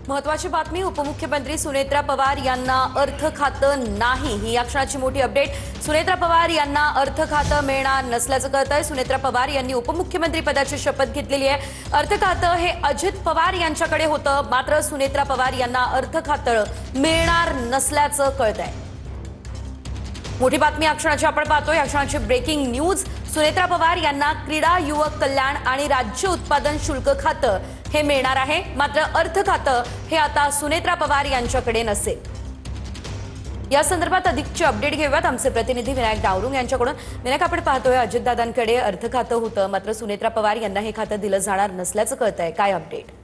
महत्वाची बातमी, उपमुख्यमंत्री सुनेत्रा पवार यांना अर्थ खातं नाही। ही या क्षणाची मोठी अपडेट। सुनेत्रा पवार यांना अर्थ खातं मिळणार नसल्याचं कळतंय। सुनेत्रा पवार यांनी उपमुख्यमंत्री पदाची शपथ घेतलेली आहे। अर्थ खातं हे अजित पवार यांच्याकडे होतं, मात्र सुनेत्रा पवार यांना अर्थ खातं मिळणार नसल्याचं कळतंय। मोठी बातमी या क्षणाची आपण पाहतोय। या क्षणाची ब्रेकिंग न्यूज, सुनेत्रा पवार यांना क्रीडा, युवक कल्याण आणि राज्य उत्पादन शुल्क खातं हे मिळणार आहे, मात्र अर्थ खातं हे आता सुनेत्रा पवार यांच्याकडे नसेल। या संदर्भात अधिकची अपडेट घेऊयात आमचे प्रतिनिधी विनायक डावरुंग यांच्याकडून। विनायक, आपण पाहतोय अजितदादांकडे अर्थ खातं होतं, मात्र सुनेत्रा पवार यांना हे खातं दिलं जाणार नसल्याचं कळतंय, काय अपडेट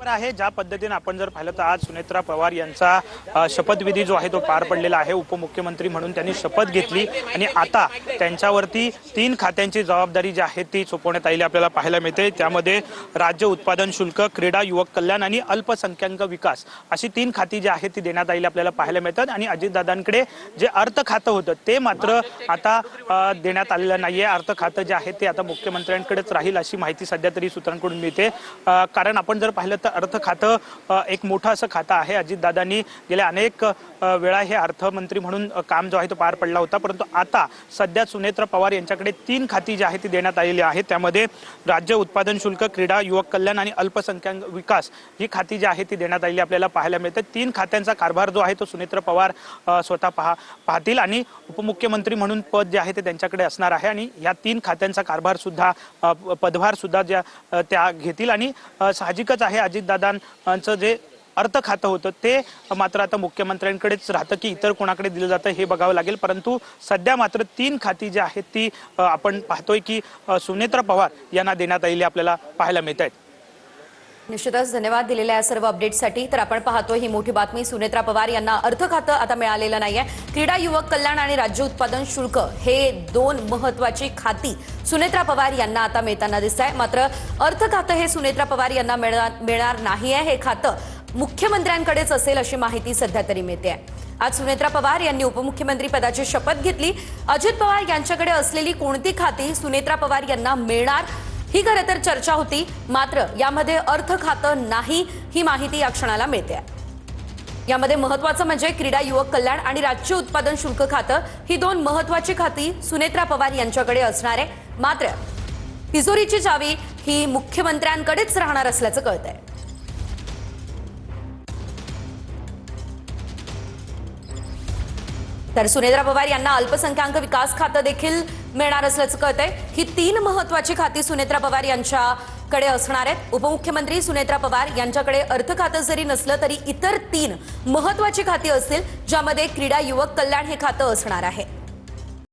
आहे? ज्या पद्धतीने आपण जर पाहिलं तर आज सुनेत्रा पवार यांचा शपथविधी जो आहे तो पार पडलेला आहे। उपमुख्यमंत्री म्हणून त्यांनी शपथ घेतली आणि आता त्यांच्यावरती 3 खात्यांची जबाबदारी जी आहे ती सोपवण्यात आलेली आपल्याला पाहायला मिळते। त्यामध्ये राज्य उत्पादन शुल्क, क्रीडा, युवक कल्याण आणि अल्पसंख्याक विकास अशी 3 खाती जी आहेत ती देण्यात आलेली आपल्याला पाहायला मिळतात। आणि अजितदादांकडे जे अर्थ खातं होतं ते मात्र आता देण्यात आलेलं नाहीये। अर्थ खातं जे आहे ते आता मुख्यमंत्र्यांकडेच राहील अशी माहिती सध्या तरी सूत्रांकडून मिळते। कारण आपण जर पाहिलं तर अर्थ खातं एक मोठं असं खातं आहे। अजितदादांनी गेल्या अनेक वेळा हे अर्थमंत्री म्हणून काम जो आहे तो पार पडला होता, परंतु आता सध्या सुनेत्रा पवार यांच्याकडे 3 खाती जी आहेत ती देण्यात आलेली आहेत। त्यामध्ये राज्य उत्पादन शुल्क, क्रीडा, युवक कल्याण आणि अल्पसंख्याक विकास ही खाती जी आहे ती देण्यात आलेली आपल्याला पाहायला मिळते। 3 खात्यांचा कारभार जो आहे तो सुनेत्रा पवार स्वतः पाहतील आणि उपमुख्यमंत्री म्हणून पद जे आहे ते त्यांच्याकडे असणार आहे आणि या 3 खात्यांचा कारभार सुद्धा पदभार सुद्धा त्या घेतील। आणि साहजिकच आहे अजितदादांचं जे अर्थ खातं होतं ते मात्र आता मुख्यमंत्र्यांकडेच राहतं की इतर कोणाकडे दिलं जातं हे बघावं लागेल। परंतु सध्या मात्र 3 खाती जी आहेत ती आपण पाहतोय की सुनेत्रा पवार यांना देण्यात आलेली आपल्याला पाहायला मिळत आहेत। निश्चितच धन्यवाद दिलेल्या या सर्व अपडेटसाठी। तर आपण पाहतोय ही मोठी बातमी, सुनेत्रा पवार यांना अर्थ खातं आता मिळालेलं नाहीये। क्रीडा, युवक कल्याण आणि राज्य उत्पादन शुल्क हे 2 महत्वाची खाती सुनेत्रा पवार यांना आता मिळताना दिसत आहे, मात्र अर्थ खातं हे सुनेत्रा पवार यांना मिळणार नाहीये। हे खातं मुख्यमंत्र्यांकडेच असेल अशी माहिती सध्या तरी मिळते आहे। आज सुनेत्रा पवार यांनी उपमुख्यमंत्री पदाची शपथ घेतली। अजित पवार यांच्याकडे असलेली कोणती खाती सुनेत्रा पवार यांना मिळणार ही खरं तर चर्चा होती, मात्र यामध्ये अर्थ खातं नाही ही माहिती या क्षणाला मिळते आहे। यामध्ये महत्त्वाचं म्हणजे क्रीडा, युवक कल्याण आणि राज्य उत्पादन शुल्क खातं ही 2 महत्त्वाची खाती सुनेत्रा पवार यांच्याकडे असणार आहे, मात्र तिजोरीची चावी ही मुख्यमंत्र्यांकडेच राहणार असल्याचं कळतंय। तर सुनेत्रा पवार यांना अल्पसंख्याक विकास खातं देखील मिळणार असल्याचं कळतंय। ही 3 महत्त्वाची खाती सुनेत्रा पवार यांच्याकडे असणार आहेत। उपमुख्यमंत्री सुनेत्रा पवार यांच्याकडे अर्थ खातं जरी नसलं तरी इतर 3 महत्त्वाची खाती असतील, ज्यामध्ये क्रीडा, युवक कल्याण हे खातं असणार आहे।